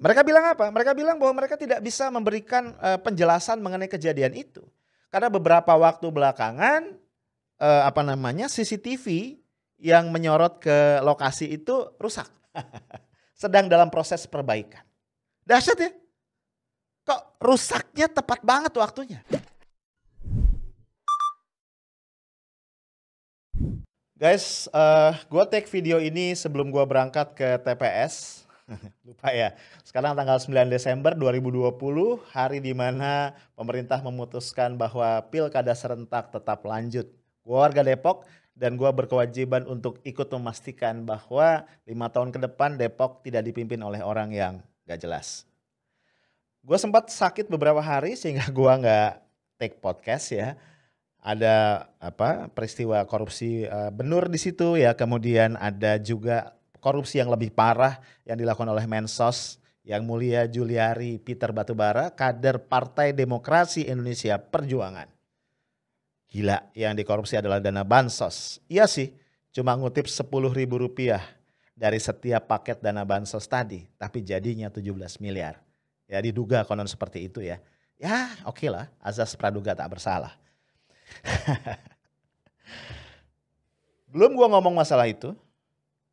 Mereka bilang apa? Mereka bilang bahwa mereka tidak bisa memberikan penjelasan mengenai kejadian itu. Karena beberapa waktu belakangan CCTV yang menyorot ke lokasi itu rusak. Sedang dalam proses perbaikan. Dahsyat ya? Kok rusaknya tepat banget waktunya? Guys, gue take video ini sebelum gue berangkat ke TPS. Lupa ya, sekarang tanggal 9 Desember 2020, hari di mana pemerintah memutuskan bahwa pilkada serentak tetap lanjut. Gue warga Depok dan gue berkewajiban untuk ikut memastikan bahwa 5 tahun ke depan Depok tidak dipimpin oleh orang yang gak jelas. Gue sempat sakit beberapa hari sehingga gue gak take podcast ya. Ada peristiwa korupsi benur di situ ya, kemudian ada juga korupsi yang lebih parah yang dilakukan oleh Mensos yang mulia Juliari Peter Batubara, kader Partai Demokrasi Indonesia Perjuangan. Gila, yang dikorupsi adalah dana bansos. Iya sih, cuma ngutip Rp10.000 dari setiap paket dana bansos tadi, tapi jadinya 17 miliar. Ya diduga konon seperti itu ya. Ya oke lah, azas praduga tak bersalah. Belum gua ngomong masalah itu,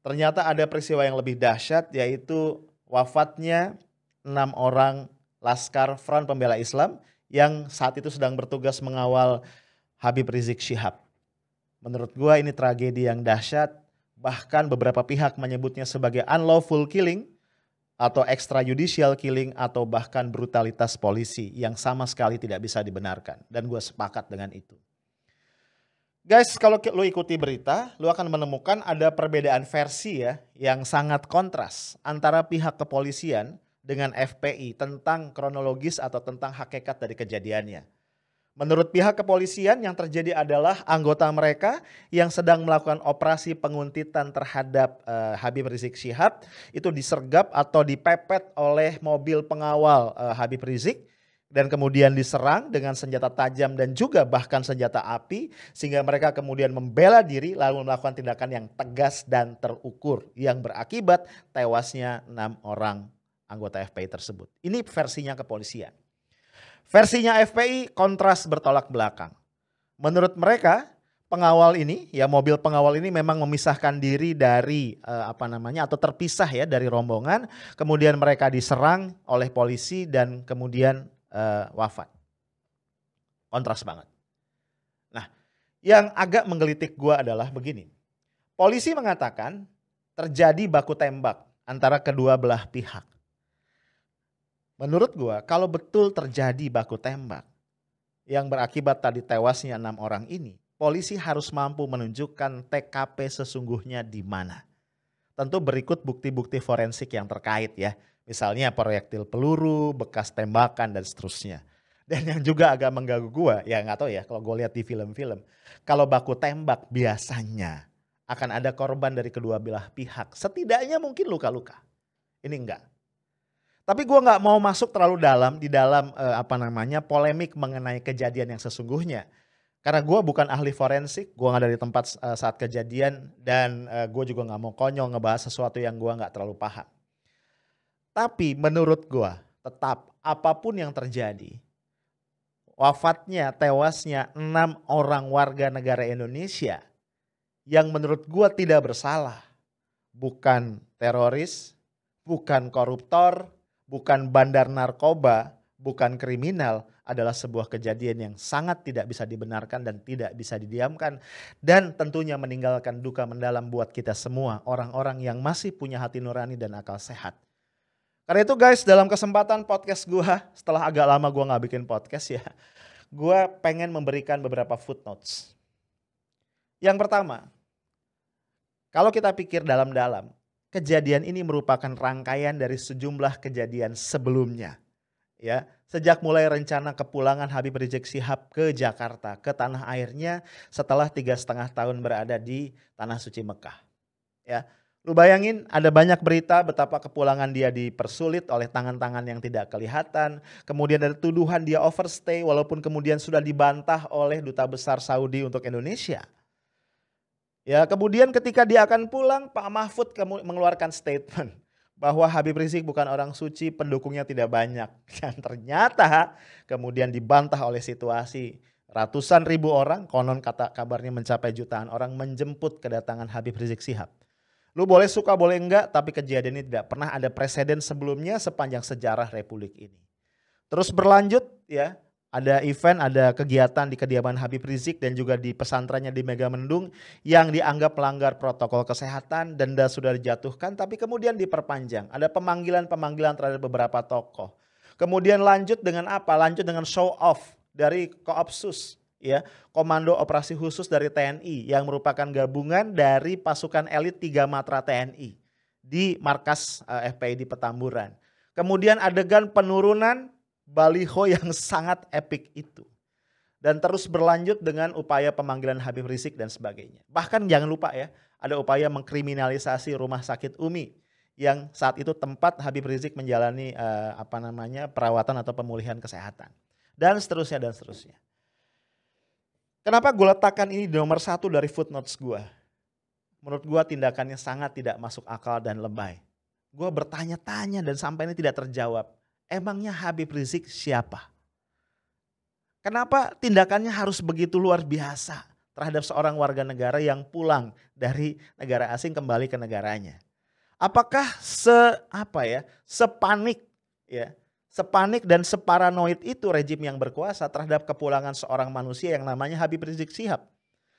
ternyata ada peristiwa yang lebih dahsyat, yaitu wafatnya 6 orang Laskar Front Pembela Islam yang saat itu sedang bertugas mengawal Habib Rizik Syihab. Menurut gua ini tragedi yang dahsyat, bahkan beberapa pihak menyebutnya sebagai unlawful killing atau extrajudicial killing atau bahkan brutalitas polisi yang sama sekali tidak bisa dibenarkan, dan gua sepakat dengan itu. Guys, kalau lu ikuti berita, lu akan menemukan ada perbedaan versi ya yang sangat kontras antara pihak kepolisian dengan FPI tentang kronologis atau tentang hakikat dari kejadiannya. Menurut pihak kepolisian yang terjadi adalah anggota mereka yang sedang melakukan operasi penguntitan terhadap Habib Rizik Syihab itu disergap atau dipepet oleh mobil pengawal Habib Rizik. Dan kemudian diserang dengan senjata tajam dan juga bahkan senjata api, sehingga mereka kemudian membela diri lalu melakukan tindakan yang tegas dan terukur yang berakibat tewasnya 6 orang anggota FPI tersebut. Ini versinya kepolisian. Versinya FPI kontras bertolak belakang. Menurut mereka pengawal ini, ya mobil pengawal ini memang memisahkan diri dari atau terpisah ya dari rombongan, kemudian mereka diserang oleh polisi dan kemudian wafat. Kontras banget. Nah, yang agak menggelitik gua adalah begini. Polisi mengatakan terjadi baku tembak antara kedua belah pihak. Menurut gua, kalau betul terjadi baku tembak yang berakibat tadi tewasnya 6 orang ini, polisi harus mampu menunjukkan TKP sesungguhnya di mana. Tentu berikut bukti-bukti forensik yang terkait ya. Misalnya proyektil peluru, bekas tembakan dan seterusnya. Dan yang juga agak mengganggu gue, ya nggak tahu ya kalau gue lihat di film-film. Kalau baku tembak biasanya akan ada korban dari kedua belah pihak. Setidaknya mungkin luka-luka. Ini enggak. Tapi gue nggak mau masuk terlalu dalam di dalam polemik mengenai kejadian yang sesungguhnya. Karena gue bukan ahli forensik, gue nggak ada di tempat saat kejadian dan gue juga nggak mau konyol ngebahas sesuatu yang gue nggak terlalu paham. Tapi menurut gue tetap apapun yang terjadi, wafatnya, tewasnya 6 orang warga negara Indonesia yang menurut gue tidak bersalah, bukan teroris, bukan koruptor, bukan bandar narkoba, bukan kriminal, adalah sebuah kejadian yang sangat tidak bisa dibenarkan dan tidak bisa didiamkan, dan tentunya meninggalkan duka mendalam buat kita semua, orang-orang yang masih punya hati nurani dan akal sehat. Karena itu guys, dalam kesempatan podcast gue, setelah agak lama gue gak bikin podcast ya, gue pengen memberikan beberapa footnotes. Yang pertama, kalau kita pikir dalam-dalam, kejadian ini merupakan rangkaian dari sejumlah kejadian sebelumnya. Ya, sejak mulai rencana kepulangan Habib Rizik Syihab ke Jakarta, ke tanah airnya setelah 3,5 tahun berada di Tanah Suci Mekah. Ya. Lu bayangin ada banyak berita betapa kepulangan dia dipersulit oleh tangan-tangan yang tidak kelihatan. Kemudian ada tuduhan dia overstay walaupun kemudian sudah dibantah oleh Duta Besar Saudi untuk Indonesia. Ya, kemudian ketika dia akan pulang, Pak Mahfud mengeluarkan statement bahwa Habib Rizik bukan orang suci, pendukungnya tidak banyak. Dan ternyata kemudian dibantah oleh situasi. Ratusan ribu orang, konon kata kabarnya mencapai jutaan orang menjemput kedatangan Habib Rizik Syihab. Lu boleh suka boleh enggak, tapi kejadian ini tidak pernah ada preseden sebelumnya sepanjang sejarah Republik ini. Terus berlanjut ya, ada event, ada kegiatan di kediaman Habib Rizik dan juga di pesantrennya di Megamendung yang dianggap melanggar protokol kesehatan, denda sudah dijatuhkan tapi kemudian diperpanjang. Ada pemanggilan-pemanggilan terhadap beberapa tokoh. Kemudian lanjut dengan apa? Lanjut dengan show off dari Koopsus, ya, Komando Operasi Khusus dari TNI yang merupakan gabungan dari pasukan elit 3 Matra TNI di markas FPI di Petamburan. Kemudian adegan penurunan baliho yang sangat epik itu. Dan terus berlanjut dengan upaya pemanggilan Habib Rizik dan sebagainya. Bahkan jangan lupa ya, ada upaya mengkriminalisasi Rumah Sakit Umi yang saat itu tempat Habib Rizik menjalani perawatan atau pemulihan kesehatan. Dan seterusnya dan seterusnya. Kenapa gue letakkan ini di nomor 1 dari footnotes gue? Menurut gue tindakannya sangat tidak masuk akal dan lebay. Gue bertanya-tanya dan sampai ini tidak terjawab. Emangnya Habib Rizik siapa? Kenapa tindakannya harus begitu luar biasa terhadap seorang warga negara yang pulang dari negara asing kembali ke negaranya? Apakah sepanik dan separanoid itu rejim yang berkuasa terhadap kepulangan seorang manusia yang namanya Habib Rizik Syihab?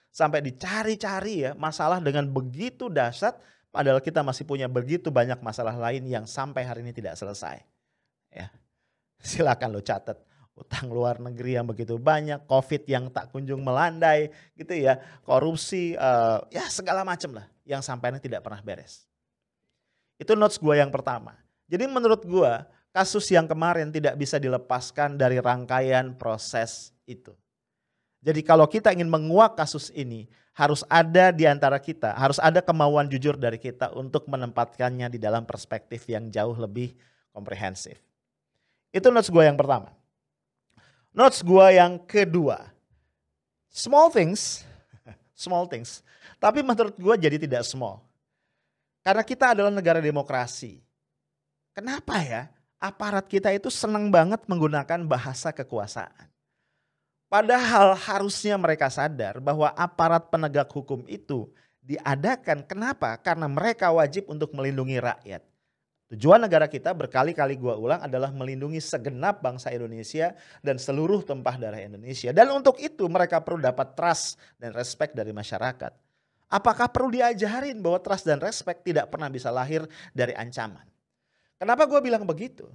Sampai dicari-cari ya masalah dengan begitu dahsyat, padahal kita masih punya begitu banyak masalah lain yang sampai hari ini tidak selesai. Ya, silakan lo catat, utang luar negeri yang begitu banyak, COVID yang tak kunjung melandai, gitu ya, korupsi, ya segala macam lah yang sampai ini tidak pernah beres. Itu notes gue yang pertama. Jadi menurut gue kasus yang kemarin tidak bisa dilepaskan dari rangkaian proses itu. Jadi kalau kita ingin menguak kasus ini, harus ada di antara kita, harus ada kemauan jujur dari kita untuk menempatkannya di dalam perspektif yang jauh lebih komprehensif. Itu notes gue yang pertama. Notes gue yang kedua. Small things. Tapi menurut gue jadi tidak small. Karena kita adalah negara demokrasi. Kenapa ya aparat kita itu senang banget menggunakan bahasa kekuasaan? Padahal harusnya mereka sadar bahwa aparat penegak hukum itu diadakan. Kenapa? Karena mereka wajib untuk melindungi rakyat. Tujuan negara kita berkali-kali gua ulang adalah melindungi segenap bangsa Indonesia dan seluruh tumpah darah Indonesia. Dan untuk itu mereka perlu dapat trust dan respect dari masyarakat. Apakah perlu diajarin bahwa trust dan respect tidak pernah bisa lahir dari ancaman? Kenapa gua bilang begitu?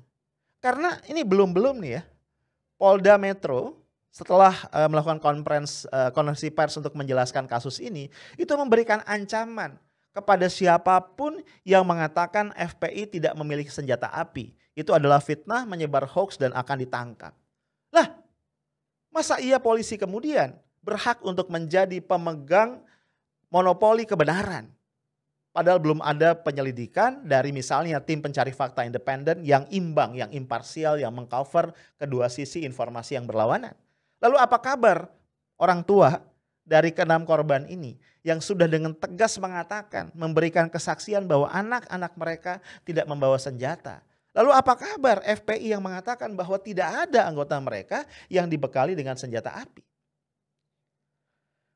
Karena ini belum nih ya. Polda Metro setelah melakukan konferensi pers untuk menjelaskan kasus ini, itu memberikan ancaman kepada siapapun yang mengatakan FPI tidak memiliki senjata api. Itu adalah fitnah, menyebar hoax dan akan ditangkap. Lah, masa iya polisi kemudian berhak untuk menjadi pemegang monopoli kebenaran? Padahal belum ada penyelidikan dari misalnya tim pencari fakta independen yang imbang, yang imparsial, yang mengcover kedua sisi informasi yang berlawanan. Lalu apa kabar orang tua dari ke-6 korban ini yang sudah dengan tegas mengatakan, memberikan kesaksian bahwa anak-anak mereka tidak membawa senjata? Lalu apa kabar FPI yang mengatakan bahwa tidak ada anggota mereka yang dibekali dengan senjata api?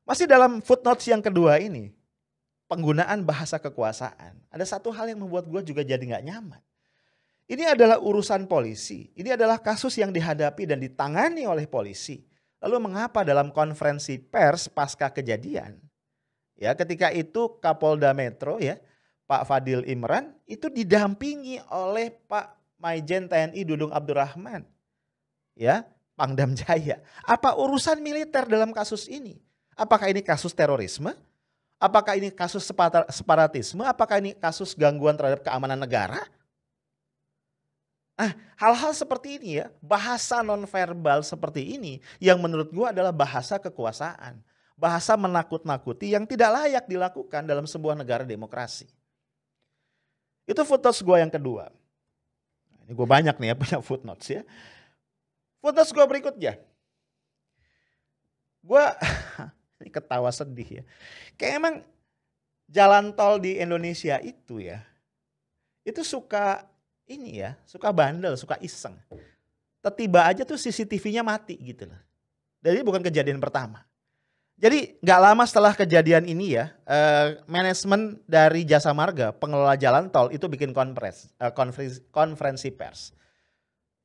Masih dalam footnotes yang kedua ini, penggunaan bahasa kekuasaan. Ada satu hal yang membuat gue juga jadi gak nyaman. Ini adalah urusan polisi, ini adalah kasus yang dihadapi dan ditangani oleh polisi. Lalu mengapa dalam konferensi pers pasca kejadian, ya ketika itu Kapolda Metro ya Pak Fadil Imran itu didampingi oleh Pak Maijen TNI Dudung Abdurrahman, ya Pangdam Jaya. Apa urusan militer dalam kasus ini? Apakah ini kasus terorisme? Apakah ini kasus separatisme? Apakah ini kasus gangguan terhadap keamanan negara? Nah, hal-hal seperti ini ya, bahasa nonverbal seperti ini yang menurut gue adalah bahasa kekuasaan. Bahasa menakut-nakuti yang tidak layak dilakukan dalam sebuah negara demokrasi. Itu footnotes gue yang kedua. Ini gue banyak nih ya punya footnotes ya. Footnotes gue berikutnya. Gue ini ketawa sedih ya. Kayak emang jalan tol di Indonesia itu ya. itu suka ini ya, suka bandel, suka iseng. Tiba aja tuh CCTV-nya mati gitu loh. Dan ini bukan kejadian pertama. Jadi nggak lama setelah kejadian ini ya, manajemen dari Jasa Marga, pengelola jalan tol itu bikin konferensi pers.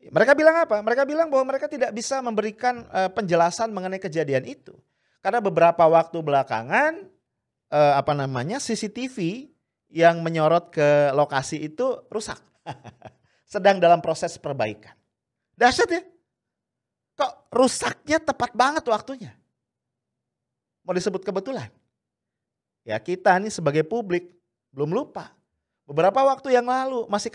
Mereka bilang apa? Mereka bilang bahwa mereka tidak bisa memberikan penjelasan mengenai kejadian itu. Karena beberapa waktu belakangan CCTV yang menyorot ke lokasi itu rusak. Sedang dalam proses perbaikan. Dahsyat ya. Kok rusaknya tepat banget waktunya? Mau disebut kebetulan? Ya kita nih sebagai publik belum lupa. Beberapa waktu yang lalu masih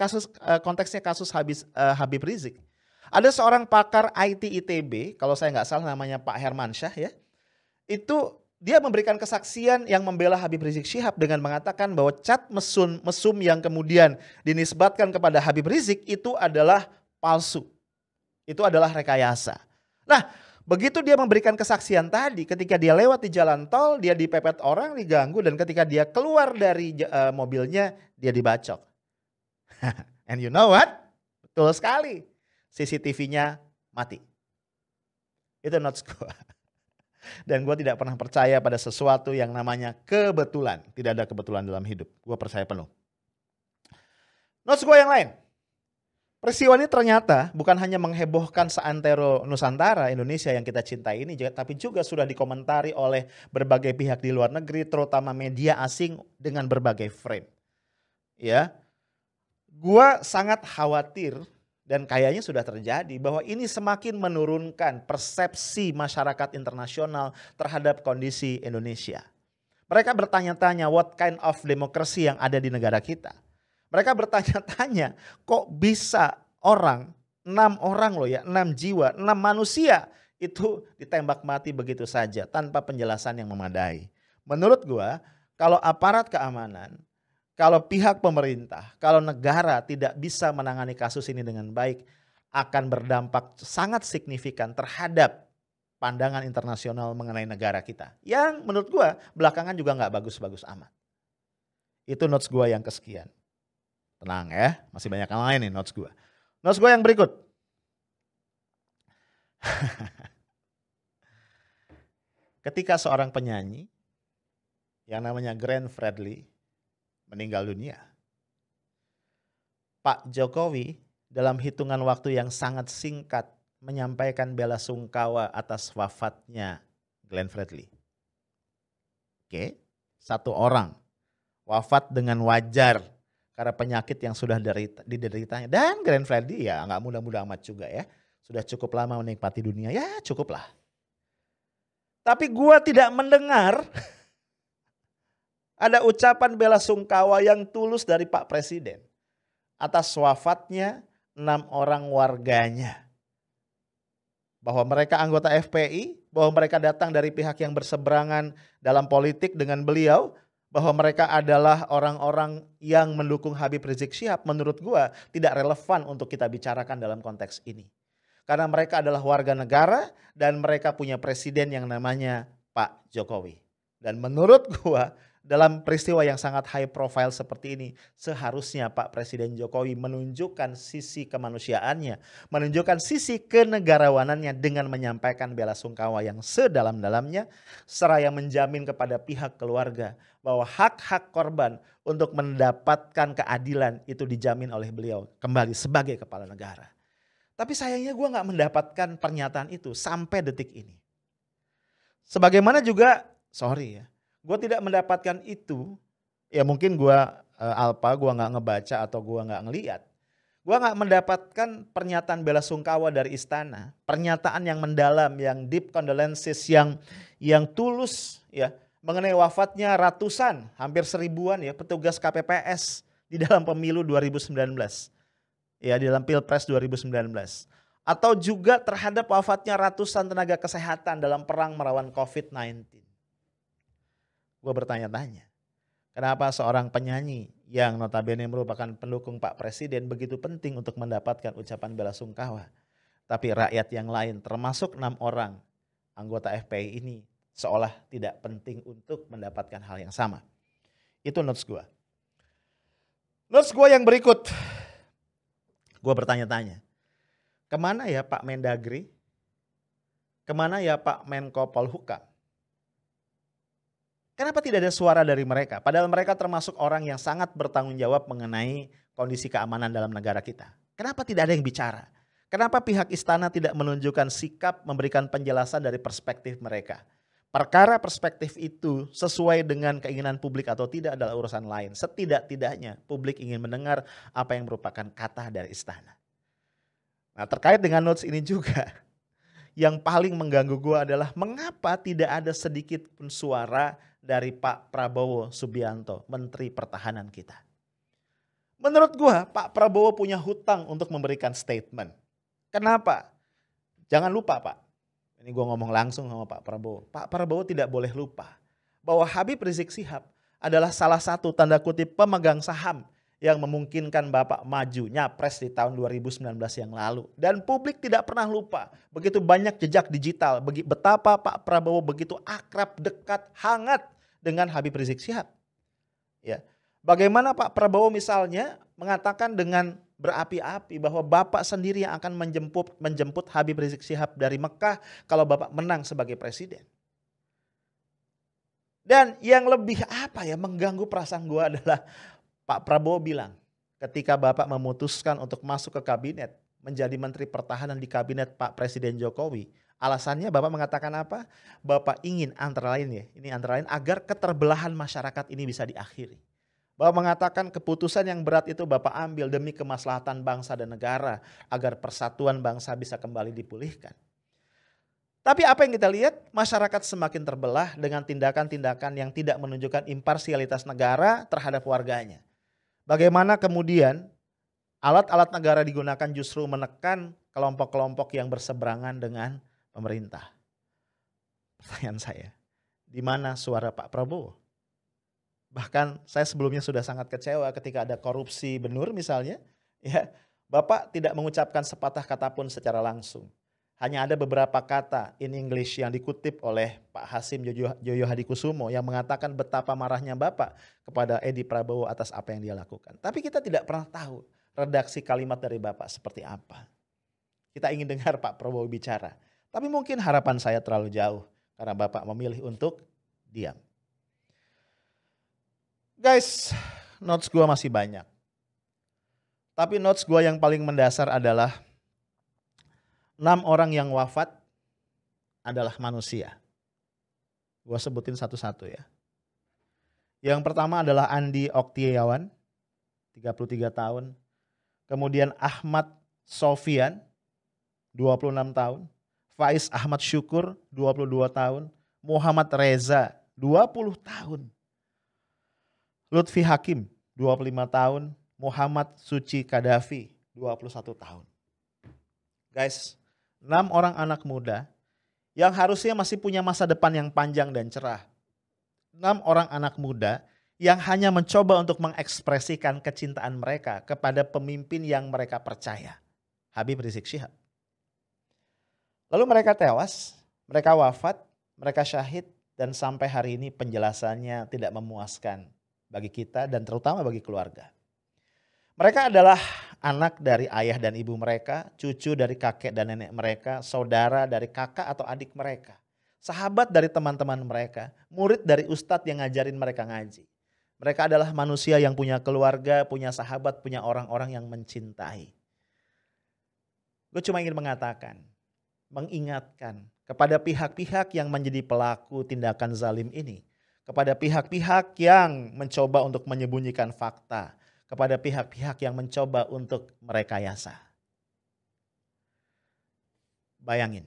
konteksnya kasus Habib Rizik. Ada seorang pakar IT ITB, kalau saya nggak salah namanya Pak Hermansyah ya. Itu dia memberikan kesaksian yang membela Habib Rizik Syihab dengan mengatakan bahwa chat mesum yang kemudian dinisbatkan kepada Habib Rizik itu adalah palsu. Itu adalah rekayasa. Nah, begitu dia memberikan kesaksian tadi, ketika dia lewat di jalan tol, dia dipepet orang, diganggu, dan ketika dia keluar dari mobilnya, dia dibacok. And you know what? Betul sekali. CCTV-nya mati. Itu notes gue. Dan gue tidak pernah percaya pada sesuatu yang namanya kebetulan. Tidak ada kebetulan dalam hidup. Gue percaya penuh. Notes gue yang lain. Peristiwa ini ternyata bukan hanya menghebohkan seantero Nusantara, Indonesia yang kita cintai ini, tapi juga sudah dikomentari oleh berbagai pihak di luar negeri, terutama media asing dengan berbagai frame. Ya, gua sangat khawatir dan kayaknya sudah terjadi bahwa ini semakin menurunkan persepsi masyarakat internasional terhadap kondisi Indonesia. Mereka bertanya-tanya what kind of democracy yang ada di negara kita. Mereka bertanya-tanya kok bisa 6 orang loh ya, 6 jiwa, 6 manusia itu ditembak mati begitu saja tanpa penjelasan yang memadai. Menurut gua kalau aparat keamanan, kalau pihak pemerintah, kalau negara tidak bisa menangani kasus ini dengan baik akan berdampak sangat signifikan terhadap pandangan internasional mengenai negara kita. Yang menurut gua belakangan juga gak bagus-bagus amat. Itu notes gua yang kesekian. Tenang ya, masih banyak yang lain nih notes gue. Notes gue yang berikut. Ketika seorang penyanyi yang namanya Glenn Fredly meninggal dunia, Pak Jokowi dalam hitungan waktu yang sangat singkat menyampaikan bela sungkawa atas wafatnya Glenn Fredly. Oke, satu orang wafat dengan wajar karena penyakit yang sudah dideritanya. Dan Glenn Fredly ya gak mudah-mudah amat juga ya. Sudah cukup lama menikmati dunia, ya cukuplah. Tapi gua tidak mendengar ada ucapan bela sungkawa yang tulus dari Pak Presiden atas wafatnya 6 orang warganya. Bahwa mereka anggota FPI, bahwa mereka datang dari pihak yang berseberangan dalam politik dengan beliau, bahwa mereka adalah orang-orang yang mendukung Habib Rizik Syihab, menurut gua tidak relevan untuk kita bicarakan dalam konteks ini. Karena mereka adalah warga negara dan mereka punya presiden yang namanya Pak Jokowi. Dan menurut gua dalam peristiwa yang sangat high profile seperti ini, seharusnya Pak Presiden Jokowi menunjukkan sisi kemanusiaannya, menunjukkan sisi kenegarawanannya dengan menyampaikan bela sungkawa yang sedalam-dalamnya, seraya menjamin kepada pihak keluarga bahwa hak-hak korban untuk mendapatkan keadilan itu dijamin oleh beliau kembali sebagai kepala negara. Tapi sayangnya gue gak mendapatkan pernyataan itu sampai detik ini. Sebagaimana juga, sorry ya, gue tidak mendapatkan itu, ya mungkin gue gue gak ngebaca atau gue gak ngeliat. Gue gak mendapatkan pernyataan bela sungkawa dari istana, pernyataan yang mendalam, yang deep condolences, yang tulus ya, mengenai wafatnya ratusan, hampir 1000-an ya petugas KPPS di dalam pemilu 2019. Ya di dalam Pilpres 2019. Atau juga terhadap wafatnya ratusan tenaga kesehatan dalam perang melawan COVID-19. Gue bertanya-tanya, kenapa seorang penyanyi yang notabene merupakan pendukung Pak Presiden begitu penting untuk mendapatkan ucapan bela sungkawa. Tapi rakyat yang lain termasuk 6 orang anggota FPI ini seolah tidak penting untuk mendapatkan hal yang sama. Itu notes gue. Notes gue yang berikut. Gue bertanya-tanya. Kemana ya Pak Mendagri? Kemana ya Pak Menko Polhukam? Kenapa tidak ada suara dari mereka? Padahal mereka termasuk orang yang sangat bertanggung jawab mengenai kondisi keamanan dalam negara kita. Kenapa tidak ada yang bicara? Kenapa pihak istana tidak menunjukkan sikap memberikan penjelasan dari perspektif mereka? Perkara perspektif itu sesuai dengan keinginan publik atau tidak adalah urusan lain. Setidak-tidaknya publik ingin mendengar apa yang merupakan kata dari istana. Nah, terkait dengan notes ini juga, yang paling mengganggu gue adalah mengapa tidak ada sedikit pun suara dari Pak Prabowo Subianto, Menteri Pertahanan kita. Menurut gue Pak Prabowo punya hutang untuk memberikan statement. Kenapa? Jangan lupa Pak, ini gue ngomong langsung sama Pak Prabowo. Pak Prabowo tidak boleh lupa bahwa Habib Rizik Syihab adalah salah satu tanda kutip pemegang saham yang memungkinkan Bapak maju nyapres di tahun 2019 yang lalu. Dan publik tidak pernah lupa begitu banyak jejak digital, betapa Pak Prabowo begitu akrab, dekat, hangat dengan Habib Rizik Syihab. Ya. Bagaimana Pak Prabowo misalnya mengatakan dengan berapi-api bahwa Bapak sendiri yang akan menjemput Habib Rizik Syihab dari Mekah kalau Bapak menang sebagai presiden. Dan yang lebih mengganggu perasaan gue adalah Pak Prabowo bilang ketika Bapak memutuskan untuk masuk ke kabinet, menjadi Menteri Pertahanan di kabinet Pak Presiden Jokowi. Alasannya Bapak mengatakan apa? Bapak ingin antara lain agar keterbelahan masyarakat ini bisa diakhiri. Bapak mengatakan keputusan yang berat itu Bapak ambil demi kemaslahatan bangsa dan negara agar persatuan bangsa bisa kembali dipulihkan. Tapi apa yang kita lihat? Masyarakat semakin terbelah dengan tindakan-tindakan yang tidak menunjukkan imparsialitas negara terhadap warganya. Bagaimana kemudian alat-alat negara digunakan justru menekan kelompok-kelompok yang berseberangan dengan pemerintah. Pertanyaan saya, di mana suara Pak Prabowo? Bahkan saya sebelumnya sudah sangat kecewa ketika ada korupsi Benur misalnya. Ya, Bapak tidak mengucapkan sepatah kata pun secara langsung. Hanya ada beberapa kata in English yang dikutip oleh Pak Hasim Joyo Hadikusumo yang mengatakan betapa marahnya Bapak kepada Edi Prabowo atas apa yang dia lakukan. Tapi kita tidak pernah tahu redaksi kalimat dari Bapak seperti apa. Kita ingin dengar Pak Prabowo bicara. Tapi mungkin harapan saya terlalu jauh karena Bapak memilih untuk diam. Guys, notes gue masih banyak. Tapi notes gue yang paling mendasar adalah 6 orang yang wafat adalah manusia. Gue sebutin satu-satu ya. Yang pertama adalah Andi Oktiawan, 33 tahun. Kemudian Ahmad Sofian, 26 tahun. Faiz Ahmad Syukur, 22 tahun. Muhammad Reza, 20 tahun. Lutfi Hakim, 25 tahun. Muhammad Suci Kadafi, 21 tahun. Guys, 6 orang anak muda yang harusnya masih punya masa depan yang panjang dan cerah. 6 orang anak muda yang hanya mencoba untuk mengekspresikan kecintaan mereka kepada pemimpin yang mereka percaya. Habib Rizik Syihab. Lalu mereka tewas, mereka wafat, mereka syahid, dan sampai hari ini penjelasannya tidak memuaskan bagi kita dan terutama bagi keluarga. Mereka adalah anak dari ayah dan ibu mereka, cucu dari kakek dan nenek mereka, saudara dari kakak atau adik mereka, sahabat dari teman-teman mereka, murid dari ustadz yang ngajarin mereka ngaji. Mereka adalah manusia yang punya keluarga, punya sahabat, punya orang-orang yang mencintai. Gue cuma ingin mengatakan, mengingatkan kepada pihak-pihak yang menjadi pelaku tindakan zalim ini, kepada pihak-pihak yang mencoba untuk menyembunyikan fakta, kepada pihak-pihak yang mencoba untuk merekayasa. Bayangin,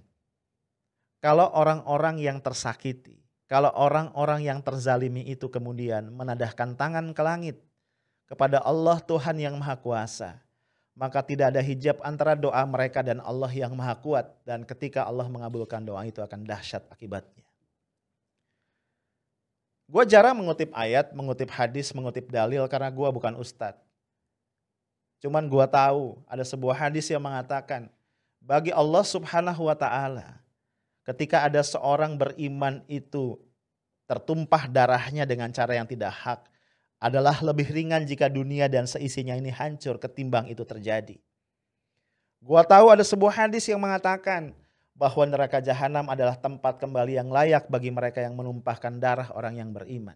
kalau orang-orang yang tersakiti, kalau orang-orang yang terzalimi itu kemudian menadahkan tangan ke langit kepada Allah Tuhan yang Maha Kuasa, maka tidak ada hijab antara doa mereka dan Allah yang Maha Kuat, dan ketika Allah mengabulkan doa itu akan dahsyat akibatnya. Gue jarang mengutip ayat, mengutip hadis, mengutip dalil karena gue bukan ustadz. Cuman gue tahu ada sebuah hadis yang mengatakan bagi Allah Subhanahu wa Ta'ala, ketika ada seorang beriman itu tertumpah darahnya dengan cara yang tidak hak, adalah lebih ringan jika dunia dan seisinya ini hancur ketimbang itu terjadi. Gua tahu ada sebuah hadis yang mengatakan bahwa neraka jahanam adalah tempat kembali yang layak bagi mereka yang menumpahkan darah orang yang beriman.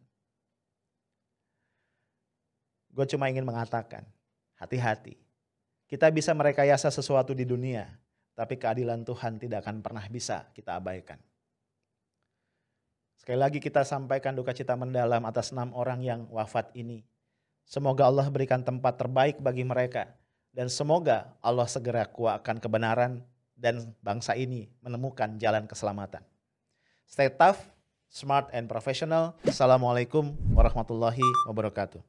Gue cuma ingin mengatakan, hati-hati. Kita bisa merekayasa sesuatu di dunia, tapi keadilan Tuhan tidak akan pernah bisa kita abaikan. Sekali lagi kita sampaikan duka cita mendalam atas 6 orang yang wafat ini. Semoga Allah berikan tempat terbaik bagi mereka. Dan semoga Allah segera kuatkan kebenaran dan bangsa ini menemukan jalan keselamatan. Stay tough, smart and professional. Assalamualaikum warahmatullahi wabarakatuh.